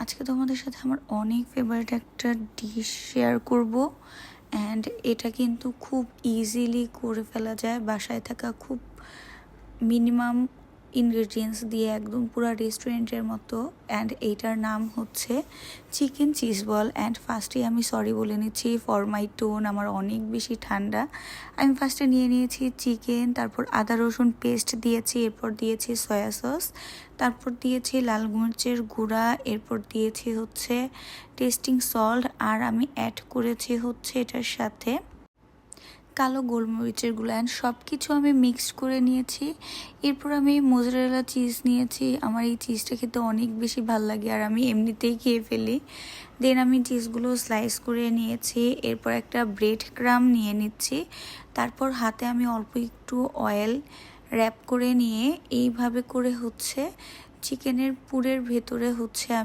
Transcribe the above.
আজকে তোমাদের সাথে আমার অনেক ফেভারিট একটা ডিশ শেয়ার করব। অ্যান্ড এটা কিন্তু খুব ইজিলি করে ফেলা যায়, বাসায় থাকা খুব মিনিমাম ইনগ্রেডিয়েন্টস দিয়ে একদম পুরো রেস্টুরেন্টের মতো। অ্যান্ড এইটার নাম হচ্ছে চিকেন চিজ বল। অ্যান্ড ফার্স্টে আমি সরি বলে নিচ্ছি ফর মাই টোন, আমার অনেক বেশি ঠান্ডা। আমি ফার্স্টে নিয়ে নিয়েছি চিকেন, তারপর আদা রসুন পেস্ট দিয়েছি, এরপর দিয়েছি সয়া সস, তারপর দিয়েছি লাল মরিচের গুঁড়া, এরপর দিয়েছি হচ্ছে টেস্টিং সল্ট, আর আমি অ্যাড করেছি হচ্ছে এটার সাথে কালো গোলমরিচের গুঁড়ো। অ্যান্ড সব কিছু আমি মিক্সড করে নিয়েছি। এরপর আমি মোজারেলা চিজ নিয়েছি। আমার এই চিজটা খেতে অনেক বেশি ভালো লাগে আর আমি এমনিতেই খেয়ে ফেলি। দেন আমি চিজগুলো স্লাইস করে নিয়েছি। এরপর একটা ব্রেড ক্রাম নিয়ে নিচ্ছি। তারপর হাতে আমি অল্প একটু অয়েল র্যাপ করে নিয়ে এইভাবে করে হচ্ছে চিকেনের পুরের ভেতরে হচ্ছে আমি